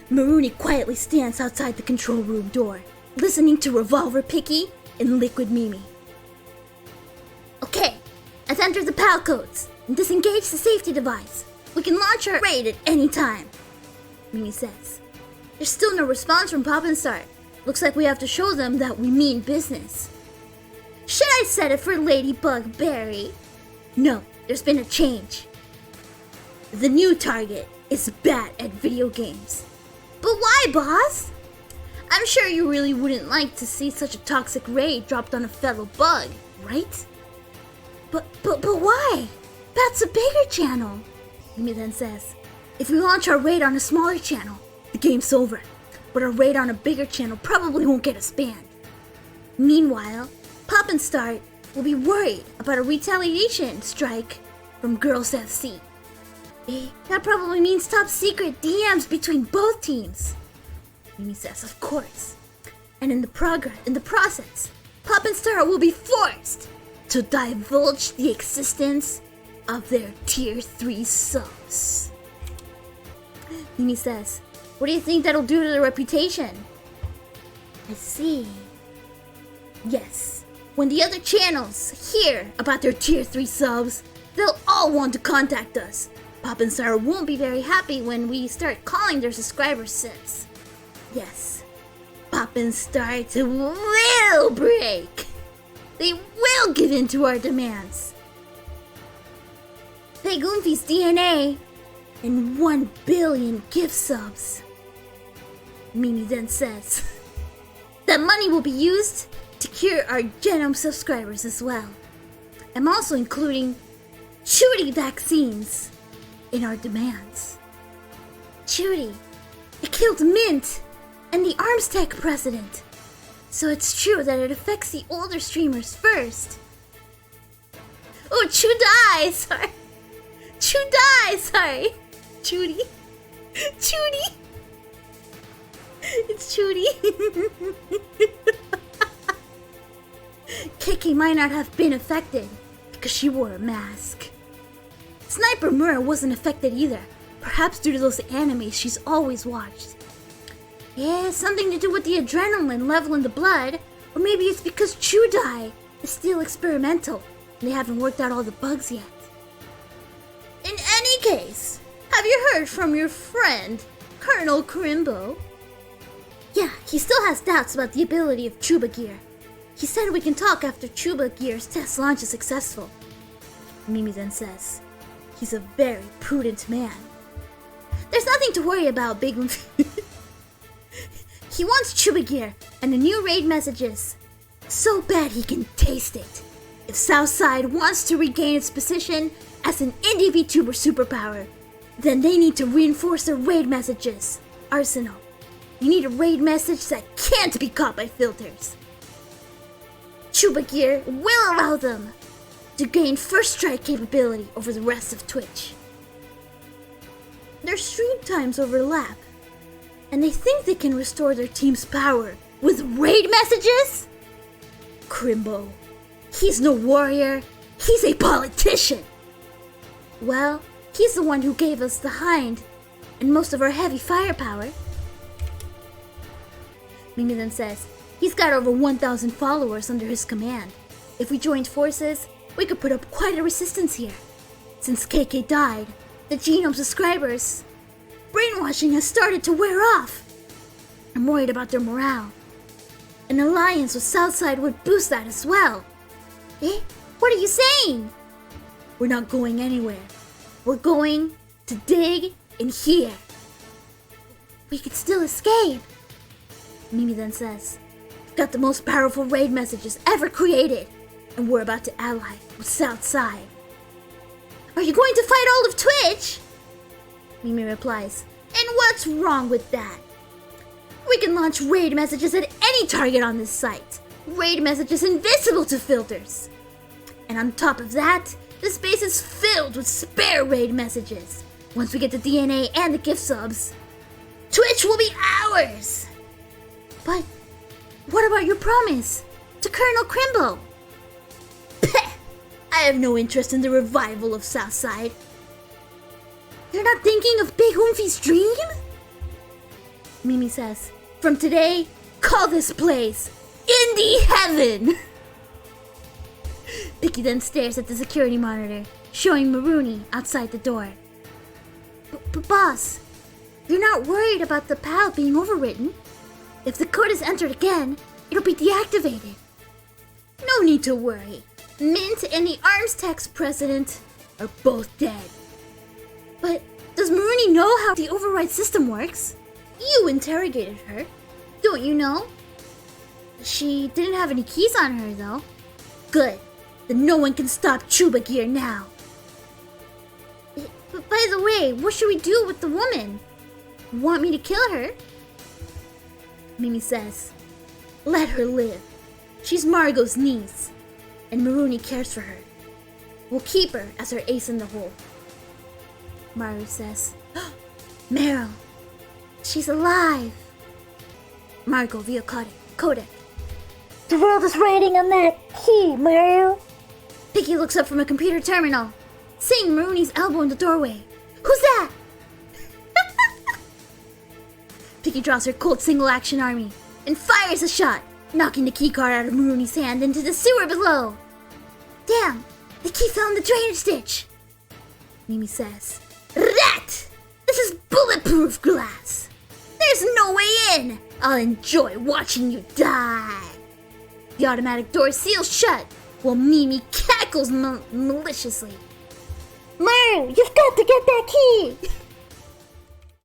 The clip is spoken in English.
Maroony quietly stands outside the control room door, listening to Revolver Picky and Liquid Mimi. Okay, let's enter the PAL codes and disengage the safety device. We can launch our raid at any time, Mimi says. There's still no response from Pop and Start. Looks like we have to show them that we mean business. Should I set it for Ladybug Berry? No, there's been a change. The new target is bad at video games. But why, boss? I'm sure you really wouldn't like to see such a toxic raid dropped on a fellow bug, right? But why? That's a bigger channel, Mimi then says. If we launch our raid on a smaller channel, the game's over. But our raid on a bigger channel probably won't get us banned. Meanwhile, Pop and Start will be worried about a retaliation strike from Girls FC. That probably means top secret DMs between both teams, Mimi says, of course. And in the process, Pop and Star will be forced to divulge the existence of their tier 3 subs. Mimi says, what do you think that'll do to their reputation? I see. Yes, when the other channels hear about their tier 3 subs, they'll all want to contact us. Pop and Star won't be very happy when we start calling their subscribers simps. Yes, Pop and Start will break. They will give in to our demands. Pay Goomfi's DNA and 1 billion gift subs. Mimi then says that money will be used to cure our genome subscribers as well. I'm also including Chudy vaccines in our demands. Chudy, it killed Mint and the Arms Tech president. So it's true that it affects the older streamers first. Oh, Chudai, sorry. Chudai, sorry. Chudy. Chudy. It's Chudy. Kiki might not have been affected because she wore a mask. Sniper Mura wasn't affected either, perhaps due to those animes she's always watched. Yeah, something to do with the adrenaline level in the blood, or maybe it's because Chudai is still experimental and they haven't worked out all the bugs yet. In any case, have you heard from your friend, Colonel Crimbo? Yeah, he still has doubts about the ability of Chuba Gear. He said we can talk after Chuba Gear's test launch is successful. Mimi then says, he's a very prudent man. There's nothing to worry about, Big One. He wants Chuba Gear and the new raid messages so bad he can taste it. If Southside wants to regain its position as an indie VTuber superpower, then they need to reinforce their raid messages arsenal. You need a raid message that can't be caught by filters. Chuba Gear will allow them to gain first strike capability over the rest of Twitch. Their stream times overlap, and they think they can restore their team's power with raid messages? Crimbo, he's no warrior, he's a politician. Well, he's the one who gave us the Hind and most of our heavy firepower. Mimi then says, he's got over 1,000 followers under his command. If we joined forces, we could put up quite a resistance here. Since KK died, the Genome subscribers' brainwashing has started to wear off. I'm worried about their morale. An alliance with Southside would boost that as well. Eh? What are you saying? We're not going anywhere. We're going to dig in here. We could still escape. Mimi then says, we've got the most powerful raid messages ever created, and we're about to ally with Southside. Are you going to fight all of Twitch? Mimi replies, and what's wrong with that? We can launch raid messages at any target on this site. Raid messages invisible to filters. And on top of that, the space is filled with spare raid messages. Once we get the DNA and the gift subs, Twitch will be ours! But what about your promise to Colonel Crimbo? Peh! I have no interest in the revival of Southside. You're not thinking of Big Hoonfie's dream? Mimi says, from today, call this place Indie Heaven! Picky then stares at the security monitor, showing Maroony outside the door. But boss, you're not worried about the PAL being overwritten? If the code is entered again, it'll be deactivated. No need to worry. Mint and the arms tax president are both dead. But does Maroony know how the override system works? You interrogated her. Don't you know? She didn't have any keys on her, though. Good. Then no one can stop Chuba Gear now. But by the way, what should we do with the woman? Want me to kill her? Mimi says, let her live. She's Margot's niece, and Maroony cares for her. We'll keep her as her ace in the hole. Maru says, Meryl, she's alive. Margot via codec. The world is riding on that key, Mario. Picky looks up from a computer terminal, seeing Maroony's elbow in the doorway. Who's that? Picky draws her Colt single action army and fires a shot, knocking the keycard out of Maroony's hand into the sewer below. Damn, the key fell in the drainage ditch. Mimi says, Rat! This is bulletproof glass. There's no way in. I'll enjoy watching you die. The automatic door seals shut while Mimi cackles maliciously. Mario, you've got to get that key.